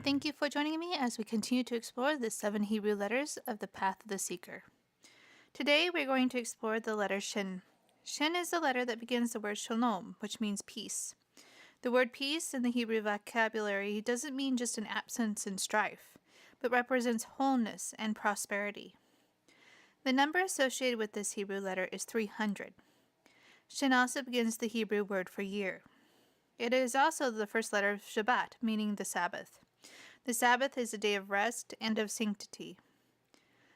thank you for joining me as we continue to explore the 7 Hebrew letters of the Path of the Seeker. Today we're going to explore the letter Shin. Shin is the letter that begins the word Shalom, which means peace. The word peace in the Hebrew vocabulary doesn't mean just an absence in strife, but represents wholeness and prosperity. The number associated with this Hebrew letter is 300. Shin also begins the Hebrew word for year. It is also the first letter of Shabbat, meaning the Sabbath. The Sabbath is a day of rest and of sanctity.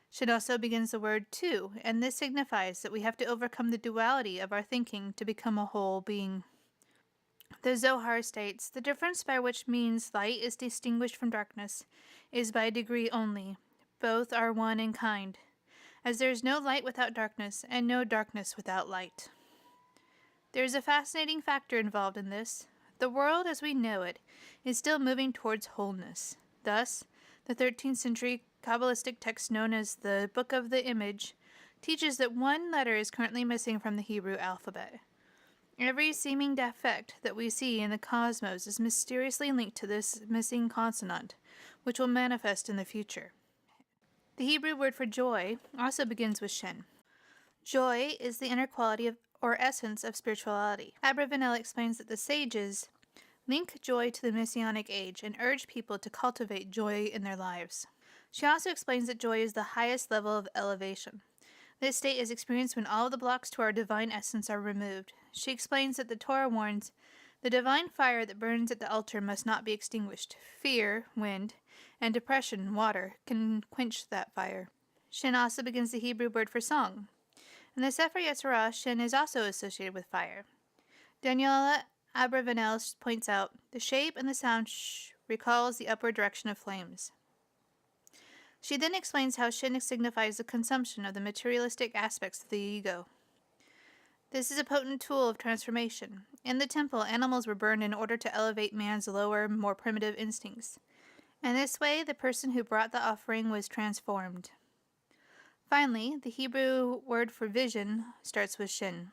Shin also begins the word two, and this signifies that we have to overcome the duality of our thinking to become a whole being. The Zohar states, the difference by which means light is distinguished from darkness is by degree only. Both are one in kind, as there is no light without darkness, and no darkness without light. There is a fascinating factor involved in this. The world as we know it is still moving towards wholeness. Thus, the 13th century Kabbalistic text known as the Book of the Image teaches that one letter is currently missing from the Hebrew alphabet. Every seeming defect that we see in the cosmos is mysteriously linked to this missing consonant, which will manifest in the future. The Hebrew word for joy also begins with Shin. Joy is the inner quality of or essence of spirituality. Abravanel explains that the sages link joy to the Messianic age and urge people to cultivate joy in their lives. She also explains that joy is the highest level of elevation. This state is experienced when all the blocks to our divine essence are removed. She explains that the Torah warns, the divine fire that burns at the altar must not be extinguished. Fear, wind, and depression, water, can quench that fire. Shin also begins the Hebrew word for song. In the Sefer Yetzirah, Shin is also associated with fire. Daniela Abravanel points out, the shape and the sound sh recalls the upward direction of flames. She then explains how Shin signifies the consumption of the materialistic aspects of the ego. This is a potent tool of transformation. In the temple, animals were burned in order to elevate man's lower, more primitive instincts. In this way, the person who brought the offering was transformed. Finally, the Hebrew word for vision starts with Shin.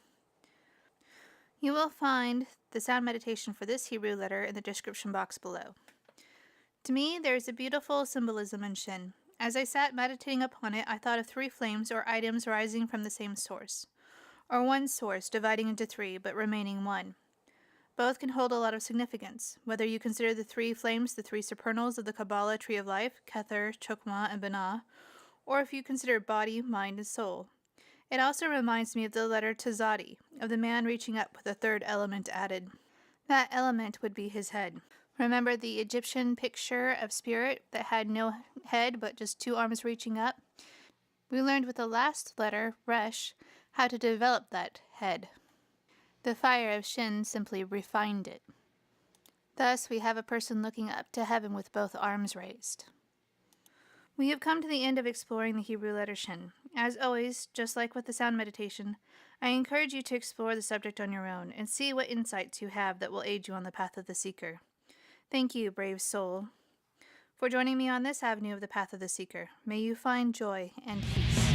You will find the sound meditation for this Hebrew letter in the description box below. To me, there is a beautiful symbolism in Shin. As I sat meditating upon it, I thought of 3 flames or items rising from the same source, or one source dividing into 3 but remaining 1. Both can hold a lot of significance, whether you consider the 3 flames the 3 supernals of the Kabbalah tree of life, Kether, Chokmah, and Binah, or if you consider body, mind, and soul. It also reminds me of the letter Tazadi, of the man reaching up with a 3rd element added. That element would be his head. Remember the Egyptian picture of spirit that had no head but just 2 arms reaching up? We learned with the last letter, Resh, how to develop that head. The fire of Shin simply refined it. Thus, we have a person looking up to heaven with both arms raised. We have come to the end of exploring the Hebrew letter Shin. As always, just like with the sound meditation, I encourage you to explore the subject on your own and see what insights you have that will aid you on the path of the seeker. Thank you, brave soul, for joining me on this avenue of the path of the seeker. May you find joy and peace.